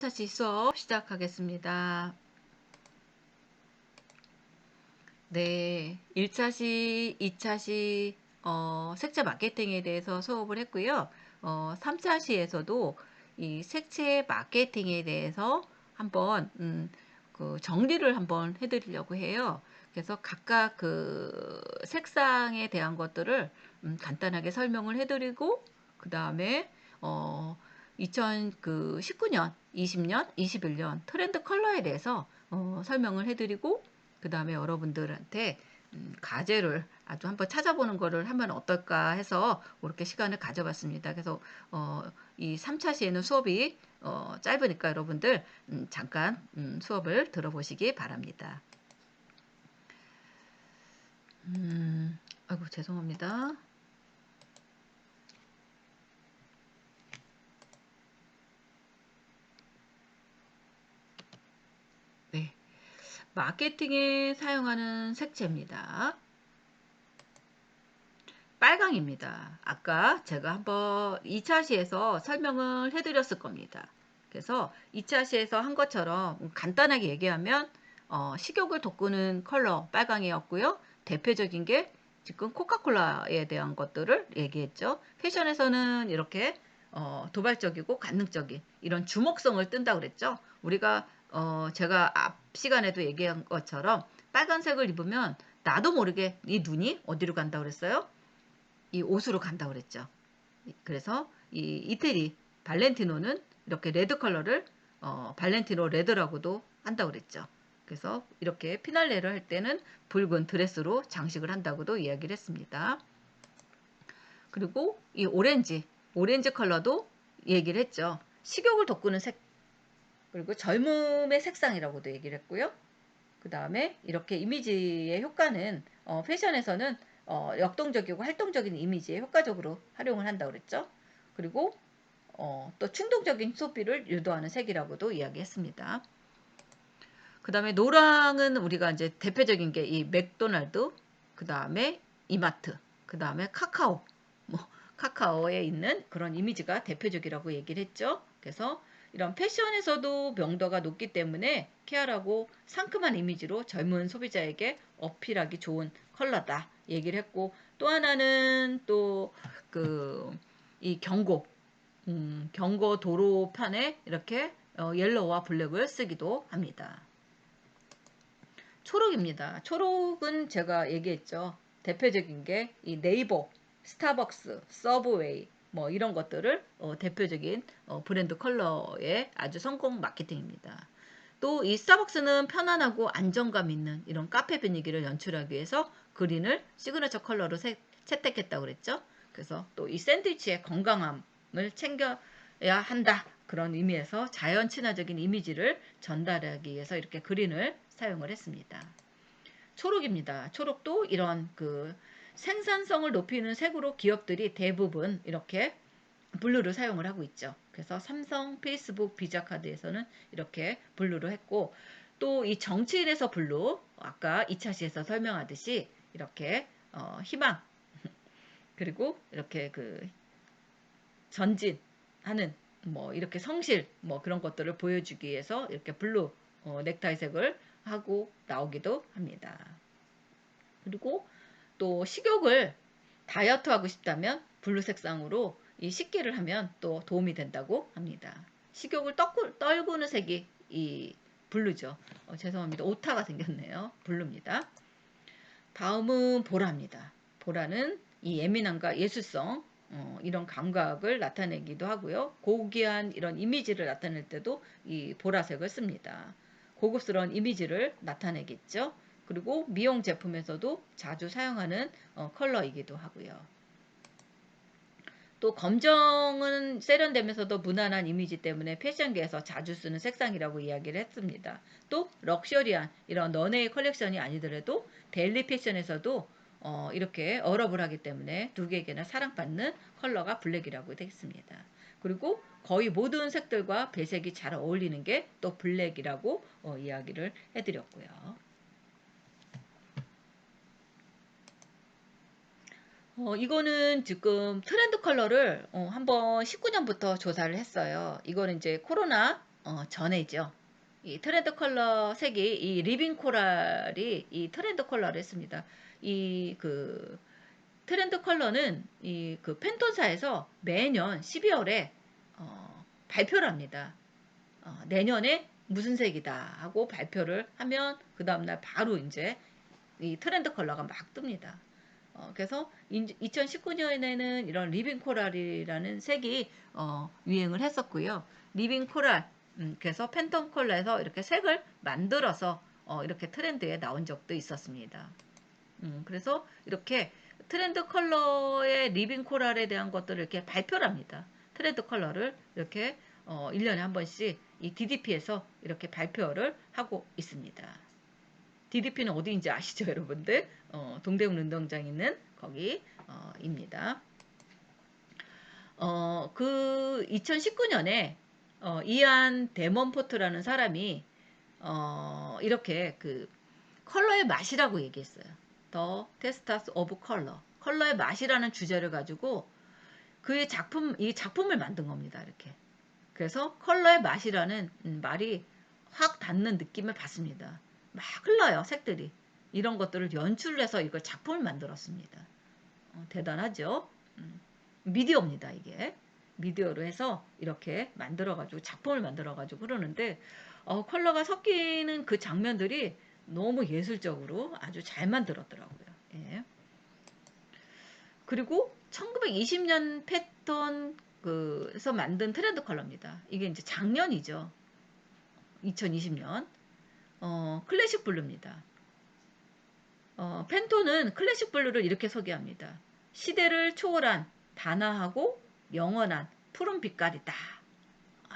다시 수업 시작하겠습니다. 네, 1차시, 2차시 색채 마케팅에 대해서 수업을 했고요. 3차시에서도 이 색채 마케팅에 대해서 한번 그 정리를 한번 해드리려고 해요. 그래서 각각 그 색상에 대한 것들을 간단하게 설명을 해드리고 그 다음에 2019년, 20년, 21년 트렌드 컬러에 대해서 설명을 해드리고 그 다음에 여러분들한테 가제를 아주 한번 찾아보는 거를 하면 어떨까 해서 그렇게 시간을 가져봤습니다. 그래서 이 3차 시에는 수업이 짧으니까 여러분들 잠깐 수업을 들어보시기 바랍니다. 아이고 죄송합니다. 네, 마케팅에 사용하는 색채입니다. 빨강입니다. 아까 제가 한번 2차 시에서 설명을 해드렸을 겁니다. 그래서 2차 시에서 한 것처럼 간단하게 얘기하면 식욕을 돋구는 컬러 빨강이었고요. 대표적인 게 지금 코카콜라에 대한 것들을 얘기했죠. 패션에서는 이렇게 도발적이고 관능적인 이런 주목성을 뜬다고 그랬죠. 우리가 제가 앞 시간에도 얘기한 것처럼 빨간색을 입으면 나도 모르게 이 눈이 어디로 간다고 그랬어요? 이 옷으로 간다고 그랬죠. 그래서 이 이태리 발렌티노는 이렇게 레드 컬러를 발렌티노 레드라고도 한다고 그랬죠. 그래서 이렇게 피날레를 할 때는 붉은 드레스로 장식을 한다고도 이야기를 했습니다. 그리고 이 오렌지 컬러도 얘기를 했죠. 식욕을 돋구는 색, 그리고 젊음의 색상이라고도 얘기를 했고요. 그 다음에 이렇게 이미지의 효과는 패션에서는 역동적이고 활동적인 이미지에 효과적으로 활용을 한다고 그랬죠. 그리고 또 충동적인 소비를 유도하는 색이라고도 이야기했습니다. 그 다음에 노랑은 우리가 이제 대표적인 게 이 맥도날드, 그 다음에 이마트, 그 다음에 카카오, 뭐 카카오에 있는 그런 이미지가 대표적이라고 얘기를 했죠. 그래서 이런 패션에서도 명도가 높기 때문에 쾌활하고 상큼한 이미지로 젊은 소비자에게 어필하기 좋은 컬러다 얘기를 했고, 또 하나는 또 그 이 경고 도로판에 이렇게 옐로우와 블랙을 쓰기도 합니다. 초록입니다. 초록은 제가 얘기했죠. 대표적인 게 이 네이버, 스타벅스, 서브웨이 뭐 이런 것들을 대표적인 브랜드 컬러의 아주 성공 마케팅입니다. 또 이 스타벅스는 편안하고 안정감 있는 이런 카페 분위기를 연출하기 위해서 그린을 시그너처 컬러로 채택했다고 그랬죠. 그래서 또 이 샌드위치의 건강함을 챙겨야 한다. 그런 의미에서 자연 친화적인 이미지를 전달하기 위해서 이렇게 그린을 사용을 했습니다. 초록입니다. 초록도 이런 그 생산성을 높이는 색으로 기업들이 대부분 이렇게 블루를 사용을 하고 있죠. 그래서 삼성, 페이스북, 비자카드에서는 이렇게 블루로 했고, 또 이 정치인에서 블루, 아까 2차시에서 설명하듯이 이렇게 희망, 그리고 이렇게 그 전진하는 뭐 이렇게 성실 뭐 그런 것들을 보여주기 위해서 이렇게 블루 넥타이색을 하고 나오기도 합니다. 그리고 또 식욕을 다이어트하고 싶다면 블루 색상으로 이 식기를 하면 또 도움이 된다고 합니다. 식욕을 떨구는 색이 이 블루죠. 죄송합니다. 오타가 생겼네요. 블루입니다. 다음은 보라입니다. 보라는 이 예민함과 예술성 이런 감각을 나타내기도 하고요. 고귀한 이런 이미지를 나타낼 때도 이 보라색을 씁니다. 고급스러운 이미지를 나타내겠죠. 그리고 미용 제품에서도 자주 사용하는 컬러이기도 하고요. 또 검정은 세련되면서도 무난한 이미지 때문에 패션계에서 자주 쓰는 색상이라고 이야기를 했습니다. 또 럭셔리한 이런 넌웨이 컬렉션이 아니더라도 데일리 패션에서도 이렇게 어러블하기 때문에 누구에게나 사랑받는 컬러가 블랙이라고 되어 있습니다. 그리고 거의 모든 색들과 배색이 잘 어울리는 게 또 블랙이라고 이야기를 해드렸고요. 이거는 지금 트렌드 컬러를 한번 19년부터 조사를 했어요. 이거는 이제 코로나 전해죠. 이 트렌드 컬러 색이 이 리빙 코랄이 이 트렌드 컬러를 했습니다. 이 그 트렌드 컬러는 이 그 팬톤사에서 매년 12월에 발표를 합니다. 내년에 무슨 색이다 하고 발표를 하면 그 다음날 바로 이제 이 트렌드 컬러가 막 뜹니다. 그래서 2019년에는 이런 리빙 코랄이라는 색이 유행을 했었고요. 리빙 코랄, 그래서 팬톤 컬러에서 이렇게 색을 만들어서 이렇게 트렌드에 나온 적도 있었습니다. 그래서 이렇게 트렌드 컬러의 리빙 코랄에 대한 것들을 이렇게 발표를 합니다. 트렌드 컬러를 이렇게 1년에 한 번씩 이 DDP에서 이렇게 발표를 하고 있습니다. DDP는 어디인지 아시죠, 여러분들? 동대문 운동장 있는 거기입니다. 그 2019년에 이안 데먼포트라는 사람이 이렇게 그 컬러의 맛이라고 얘기했어요. The Taste of Color. 컬러의 맛이라는 주제를 가지고 그의 이 작품을 만든 겁니다. 이렇게. 그래서 컬러의 맛이라는 말이 확 닿는 느낌을 받습니다. 막 흘러요, 색들이. 이런 것들을 연출을 해서 이걸 작품을 만들었습니다. 대단하죠? 미디어입니다, 이게. 미디어로 해서 이렇게 만들어가지고, 작품을 만들어가지고 그러는데, 컬러가 섞이는 그 장면들이 너무 예술적으로 아주 잘 만들었더라고요. 예. 그리고 1920년 패턴 그에서 만든 트렌드 컬러입니다. 이게 이제 작년이죠. 2020년. 클래식 블루입니다. 펜톤은 클래식 블루를 이렇게 소개합니다. 시대를 초월한 단아하고 영원한 푸른 빛깔이다.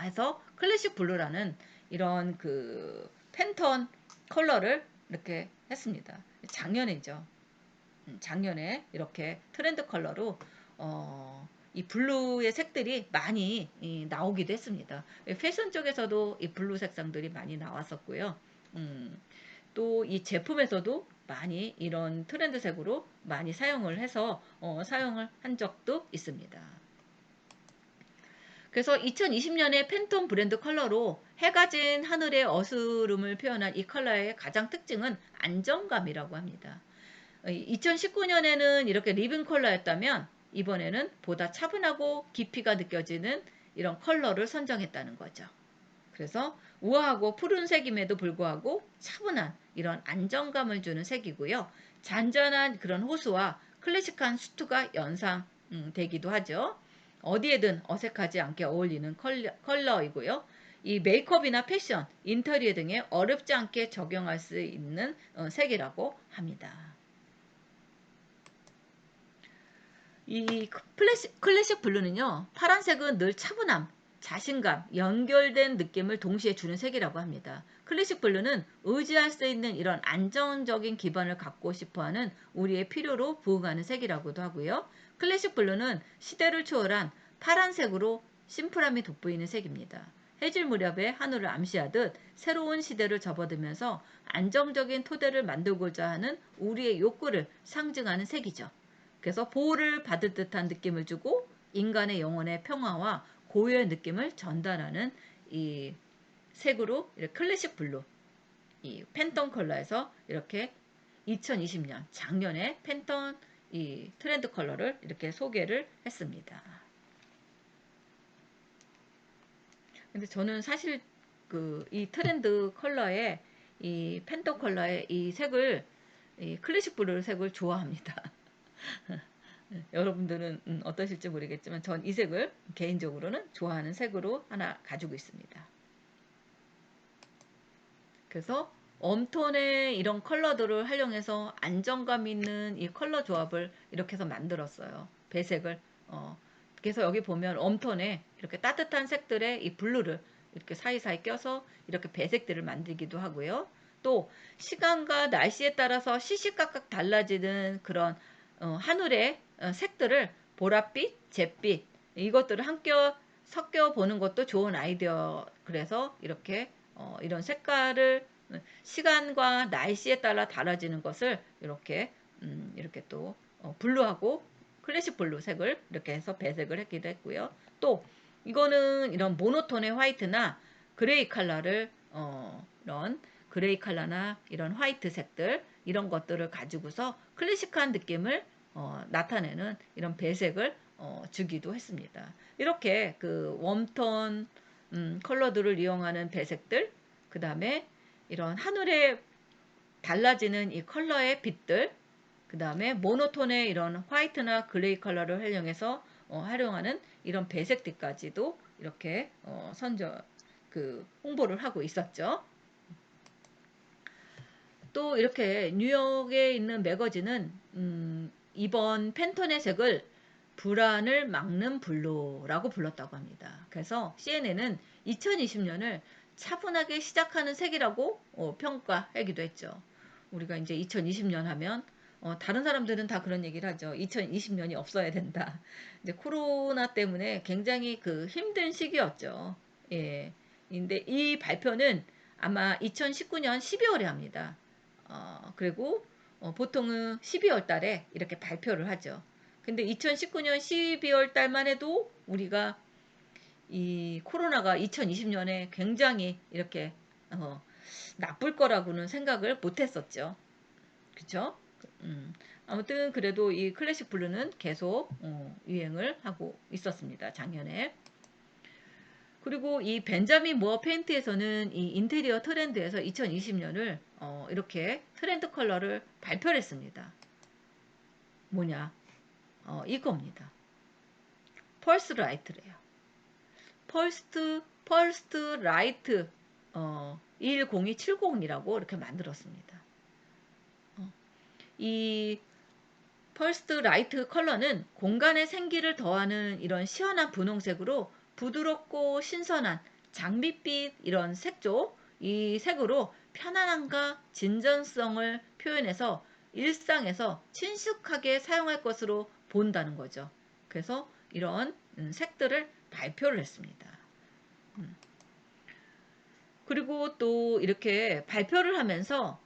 해서 클래식 블루라는 이런 그 펜톤 컬러를 이렇게 했습니다. 작년이죠. 작년에 이렇게 트렌드 컬러로 이 블루의 색들이 많이 나오기도 했습니다. 패션 쪽에서도 이 블루 색상들이 많이 나왔었고요. 또 이 제품에서도 많이 이런 트렌드 색으로 많이 사용을 해서 사용을 한 적도 있습니다. 그래서 2020년에 팬톤 브랜드 컬러로 해가 진 하늘의 어스름을 표현한 이 컬러의 가장 특징은 안정감이라고 합니다. 2019년에는 이렇게 리빙 컬러였다면 이번에는 보다 차분하고 깊이가 느껴지는 이런 컬러를 선정했다는 거죠. 그래서 우아하고 푸른 색임에도 불구하고 차분한 이런 안정감을 주는 색이고요. 잔잔한 그런 호수와 클래식한 수트가 연상되기도 하죠. 어디에든 어색하지 않게 어울리는 컬러이고요. 이 메이크업이나 패션, 인테리어 등에 어렵지 않게 적용할 수 있는 색이라고 합니다. 이 클래식 블루는요, 파란색은 늘 차분함, 자신감, 연결된 느낌을 동시에 주는 색이라고 합니다. 클래식 블루는 의지할 수 있는 이런 안정적인 기반을 갖고 싶어하는 우리의 필요로 부응하는 색이라고도 하고요. 클래식 블루는 시대를 초월한 파란색으로 심플함이 돋보이는 색입니다. 해질 무렵에 하늘을 암시하듯 새로운 시대를 접어들면서 안정적인 토대를 만들고자 하는 우리의 욕구를 상징하는 색이죠. 그래서 보호를 받을 듯한 느낌을 주고 인간의 영혼의 평화와 고요의 느낌을 전달하는 이 색으로 클래식 블루, 이 팬톤 컬러에서 이렇게 2020년 작년에 팬톤 이 트렌드 컬러를 이렇게 소개를 했습니다. 근데 저는 사실 그 이 트렌드 컬러의 이 팬톤 컬러의 이 색을 이 클래식 블루 색을 좋아합니다. 여러분들은 어떠실지 모르겠지만 전 이 색을 개인적으로는 좋아하는 색으로 하나 가지고 있습니다. 그래서 웜톤의 이런 컬러들을 활용해서 안정감 있는 이 컬러 조합을 이렇게 해서 만들었어요. 배색을. 그래서 여기 보면 웜톤에 이렇게 따뜻한 색들의 이 블루를 이렇게 사이사이 껴서 이렇게 배색들을 만들기도 하고요. 또 시간과 날씨에 따라서 시시각각 달라지는 그런 하늘의 색들을 보랏빛, 잿빛 이것들을 함께 섞여 보는 것도 좋은 아이디어. 그래서 이렇게 이런 색깔을 시간과 날씨에 따라 달라지는 것을 이렇게 또 블루하고 클래식 블루 색을 이렇게 해서 배색을 했기도 했고요. 또 이거는 이런 모노톤의 화이트나 그레이 컬러를 이런 그레이 컬러나 이런 화이트 색들 이런 것들을 가지고서 클래식한 느낌을 나타내는 이런 배색을 주기도 했습니다. 이렇게 그 웜톤 컬러들을 이용하는 배색들, 그 다음에 이런 하늘에 달라지는 이 컬러의 빛들, 그 다음에 모노톤의 이런 화이트나 그레이 컬러를 활용하는 이런 배색들까지도 이렇게 홍보를 하고 있었죠. 또 이렇게 뉴욕에 있는 매거진은 이번 팬톤의 색을 불안을 막는 블루라고 불렀다고 합니다. 그래서 CNN은 2020년을 차분하게 시작하는 색이라고 평가하기도 했죠. 우리가 이제 2020년 하면 다른 사람들은 다 그런 얘기를 하죠. 2020년이 없어야 된다. 이제 코로나 때문에 굉장히 그 힘든 시기였죠. 예. 근데 이 발표는 아마 2019년 12월에 합니다. 그리고 보통은 12월 달에 이렇게 발표를 하죠. 근데 2019년 12월 달만 해도 우리가 이 코로나가 2020년에 굉장히 이렇게 나쁠 거라고는 생각을 못 했었죠. 그쵸? 아무튼 그래도 이 클래식 블루는 계속 유행을 하고 있었습니다. 작년에. 그리고 이 벤자민 무어 페인트에서는 이 인테리어 트렌드에서 2020년을 이렇게 트렌드 컬러를 발표를 했습니다. 뭐냐? 이겁니다. 펄스 라이트래요. 펄스트 라이트 10270이라고 이렇게 만들었습니다. 이 펄스트 라이트 컬러는 공간의 생기를 더하는 이런 시원한 분홍색으로 부드럽고 신선한 장밋빛 이런 색조, 이 색으로 편안함과 진전성을 표현해서 일상에서 친숙하게 사용할 것으로 본다는 거죠. 그래서 이런 색들을 발표를 했습니다. 그리고 또 이렇게 발표를 하면서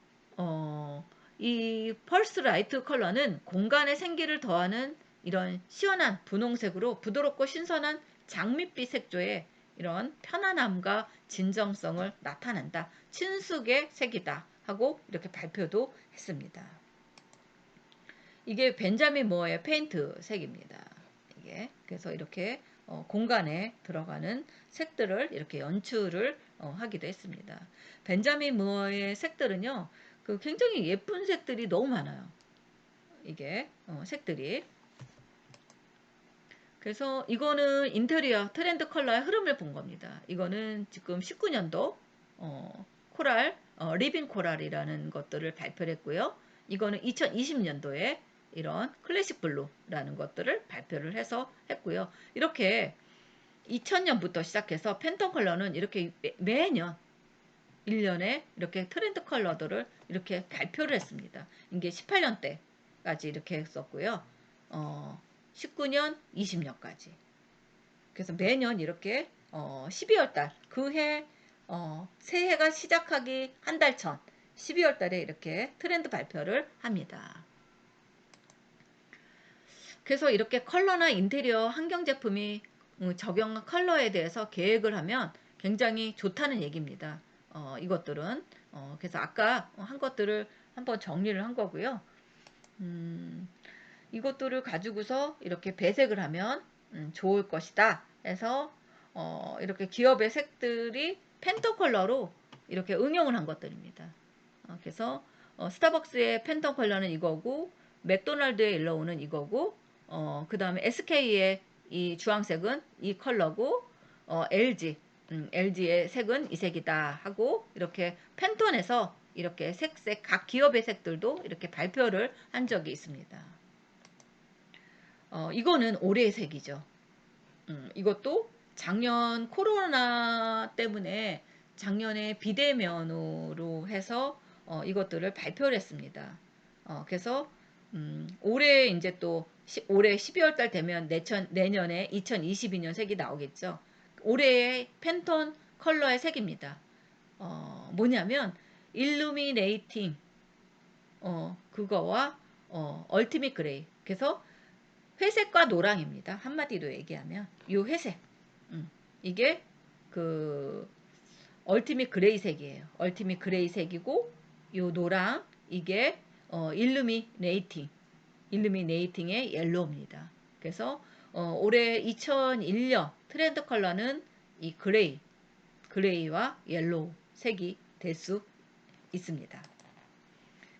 이 펄스 라이트 컬러는 공간의 생기를 더하는 이런 시원한 분홍색으로 부드럽고 신선한 장밋빛 색조의 이런 편안함과 진정성을 나타낸다. 친숙의 색이다 하고 이렇게 발표도 했습니다. 이게 벤자민 무어의 페인트 색입니다. 이게 그래서 이렇게 공간에 들어가는 색들을 이렇게 연출을 하기도 했습니다. 벤자민 무어의 색들은요, 그 굉장히 예쁜 색들이 너무 많아요. 이게 색들이. 그래서 이거는 인테리어 트렌드 컬러의 흐름을 본 겁니다. 이거는 지금 19년도 코랄 리빙 코랄이라는 것들을 발표를 했고요. 이거는 2020년도에 이런 클래식 블루라는 것들을 발표를 해서 했고요. 이렇게 2000년부터 시작해서 팬톤 컬러는 이렇게 매년 1년에 이렇게 트렌드 컬러들을 이렇게 발표를 했습니다. 이게 18년대까지 이렇게 했었고요. 19년, 20년까지. 그래서 매년 이렇게 12월 달, 그해 새해가 시작하기 한 달 전, 12월 달에 이렇게 트렌드 발표를 합니다. 그래서 이렇게 컬러나 인테리어 환경 제품이 적용한 컬러에 대해서 계획을 하면 굉장히 좋다는 얘기입니다. 이것들은 그래서 아까 한 것들을 한번 정리를 한 거고요. 이것들을 가지고서 이렇게 배색을 하면 좋을 것이다 해서 이렇게 기업의 색들이 팬톤 컬러로 이렇게 응용을 한 것들입니다. 그래서 스타벅스의 팬톤 컬러는 이거고 맥도날드의 옐로우는 이거고 그 다음에 SK의 이 주황색은 이 컬러고 LG의 색은 이 색이다 하고 이렇게 팬톤에서 이렇게 각 기업의 색들도 이렇게 발표를 한 적이 있습니다. 이거는 올해의 색이죠. 이것도 작년 코로나 때문에 작년에 비대면으로 해서 이것들을 발표를 했습니다. 그래서 올해 이제 또 올해 12월 달 되면 내년에 2022년 색이 나오겠죠. 올해의 팬톤 컬러의 색입니다. 뭐냐면 일루미네이팅 그거와 얼티밋 그레이. 그래서 회색과 노랑입니다. 한마디로 얘기하면 이 회색. 이게 그 얼티밋 그레이색이에요. 얼티밋 그레이색이고 요 노랑 이게 일루미네이팅의 옐로우입니다. 그래서 올해 2001년 트렌드 컬러는 이 그레이와 옐로우 색이 될 수 있습니다.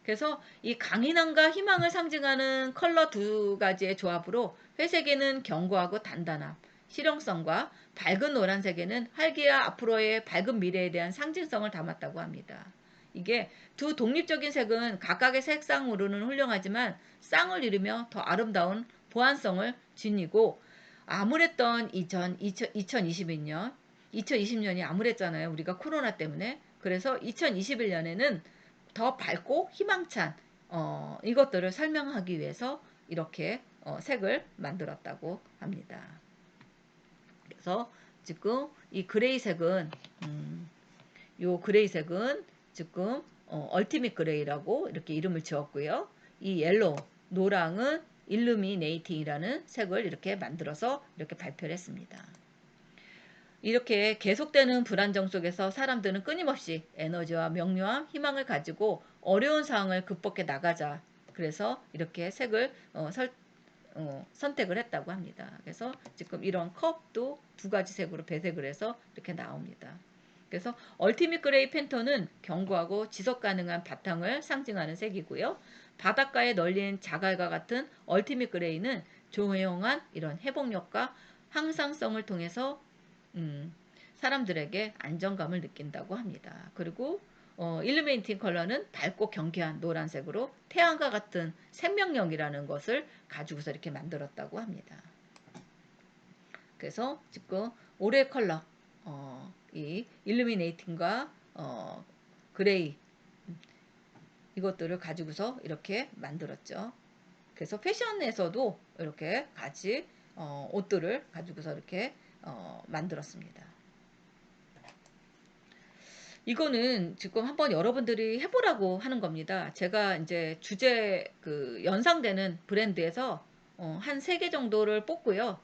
그래서 이 강인함과 희망을 상징하는 컬러 두 가지의 조합으로 회색에는 견고하고 단단함, 실용성과 밝은 노란색에는 활기와 앞으로의 밝은 미래에 대한 상징성을 담았다고 합니다. 이게 두 독립적인 색은 각각의 색상으로는 훌륭하지만 쌍을 이루며 더 아름다운 보완성을 지니고 암울했던 2020년이 암울했잖아요. 우리가 코로나 때문에. 그래서 2021년에는 더 밝고 희망찬 이것들을 설명하기 위해서 이렇게 색을 만들었다고 합니다. 그래서 지금 이 그레이색은 요 그레이색은 지금 얼티밋 그레이라고 이렇게 이름을 지었고요. 이 옐로우 노랑은 일루미네이팅이라는 색을 이렇게 만들어서 이렇게 발표를 했습니다. 이렇게 계속되는 불안정 속에서 사람들은 끊임없이 에너지와 명료함, 희망을 가지고 어려운 상황을 극복해 나가자. 그래서 이렇게 색을 선택을 했다고 합니다. 그래서 지금 이런 컵도 두 가지 색으로 배색을 해서 이렇게 나옵니다. 그래서 얼티밋 그레이 팬톤은 견고하고 지속 가능한 바탕을 상징하는 색이고요. 바닷가에 널린 자갈과 같은 얼티밋 그레이는 조용한 이런 회복력과 항상성을 통해서 사람들에게 안정감을 느낀다고 합니다. 그리고 일루미네이팅 컬러는 밝고 경쾌한 노란색으로 태양과 같은 생명력이라는 것을 가지고서 이렇게 만들었다고 합니다. 그래서 지금 올해 컬러 이 일루미네이팅과 그레이 이것들을 가지고서 이렇게 만들었죠. 그래서 패션에서도 이렇게 같이 옷들을 가지고서 이렇게 만들었습니다. 이거는 지금 한번 여러분들이 해보라고 하는 겁니다. 제가 이제 주제 연상되는 브랜드에서 한 3개 정도를 뽑고요.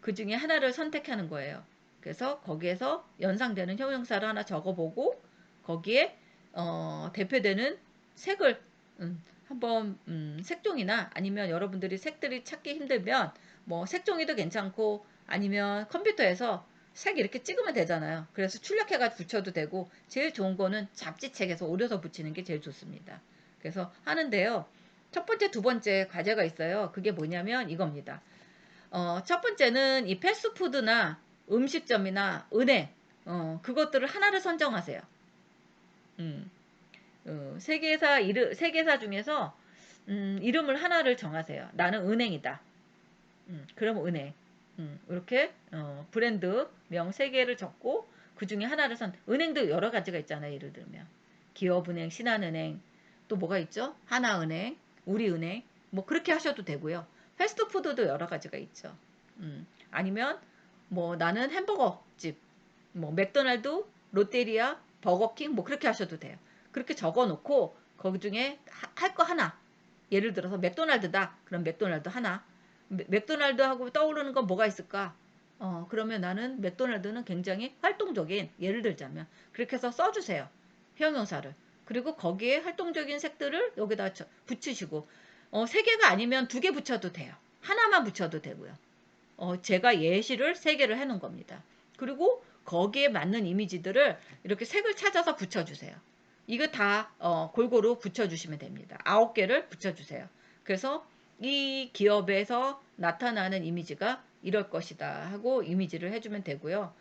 그 중에 하나를 선택하는 거예요. 그래서 거기에서 연상되는 형용사를 하나 적어보고 거기에 대표되는 색을 한번 색종이나 아니면 여러분들이 색들이 찾기 힘들면 뭐 색종이도 괜찮고 아니면 컴퓨터에서 색 이렇게 찍으면 되잖아요. 그래서 출력해가지고 붙여도 되고 제일 좋은 거는 잡지책에서 오려서 붙이는 게 제일 좋습니다. 그래서 하는데요. 첫 번째, 두 번째 과제가 있어요. 그게 뭐냐면 이겁니다. 첫 번째는 이 패스트푸드나 음식점이나 은행 그것들을 하나를 선정하세요. 세계사 중에서 이름을 하나를 정하세요. 나는 은행이다. 그럼 은행. 이렇게 브랜드명 3개를 적고 그 중에 하나를 은행도 여러 가지가 있잖아요. 예를 들면 기업은행, 신한은행, 또 뭐가 있죠? 하나은행, 우리은행 뭐 그렇게 하셔도 되고요. 패스트푸드도 여러 가지가 있죠. 아니면 뭐 나는 햄버거집, 뭐 맥도날드, 롯데리아, 버거킹 뭐 그렇게 하셔도 돼요. 그렇게 적어놓고 거기 중에 할 거 하나. 예를 들어서 맥도날드다. 그럼 맥도날드 하나. 맥도날드 하고 떠오르는 건 뭐가 있을까? 그러면 나는 맥도날드는 굉장히 활동적인 예를 들자면 그렇게 해서 써주세요. 형용사를. 그리고 거기에 활동적인 색들을 여기다 붙이시고 3개가 아니면 2개 붙여도 돼요. 하나만 붙여도 되고요. 제가 예시를 3개를 해놓은 겁니다. 그리고 거기에 맞는 이미지들을 이렇게 색을 찾아서 붙여주세요. 이거 다 골고루 붙여주시면 됩니다. 9개를 붙여주세요. 그래서 이 기업에서 나타나는 이미지가 이럴 것이다 하고 이미지를 해주면 되고요.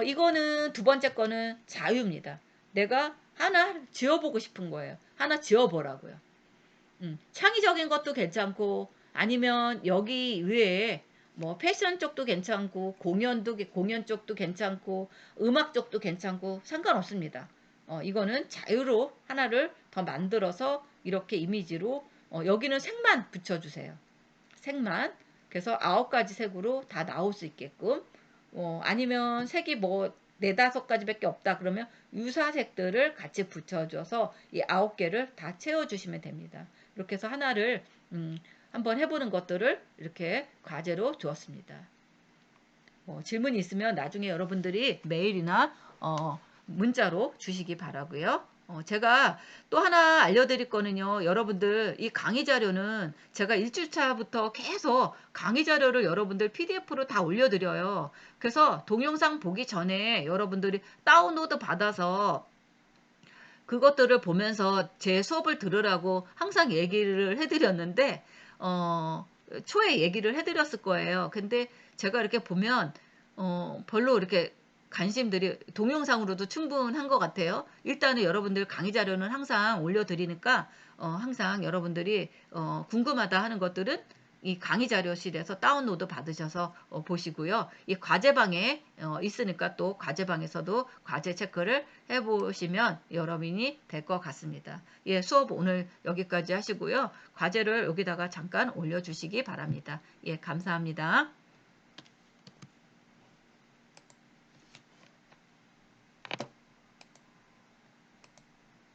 이거는 두 번째 거는 자유입니다. 내가 하나 지어보고 싶은 거예요. 하나 지어보라고요. 창의적인 것도 괜찮고 아니면 여기 외에 뭐 패션 쪽도 괜찮고 공연 쪽도 괜찮고 음악 쪽도 괜찮고 상관없습니다. 이거는 자유로 하나를 더 만들어서 이렇게 이미지로 여기는 색만 붙여주세요. 색만. 그래서 9가지 색으로 다 나올 수 있게끔 아니면 색이 뭐 4-5가지밖에 없다 그러면 유사색들을 같이 붙여줘서 이 9개를 다 채워주시면 됩니다. 이렇게 해서 하나를 한번 해보는 것들을 이렇게 과제로 주었습니다. 질문이 있으면 나중에 여러분들이 메일이나 문자로 주시기 바라고요. 제가 또 하나 알려드릴 거는요. 여러분들 이 강의 자료는 제가 1주차부터 계속 강의 자료를 여러분들 PDF로 다 올려드려요. 그래서 동영상 보기 전에 여러분들이 다운로드 받아서 그것들을 보면서 제 수업을 들으라고 항상 얘기를 해드렸는데 초에 얘기를 해드렸을 거예요. 근데 제가 이렇게 보면 별로 이렇게 관심들이 동영상으로도 충분한 것 같아요. 일단은 여러분들 강의 자료는 항상 올려드리니까 항상 여러분들이 궁금하다 하는 것들은 이 강의 자료실에서 다운로드 받으셔서 보시고요. 이 과제방에 있으니까 또 과제방에서도 과제 체크를 해보시면 여러분이 될 것 같습니다. 예, 수업 오늘 여기까지 하시고요. 과제를 여기다가 잠깐 올려주시기 바랍니다. 예, 감사합니다.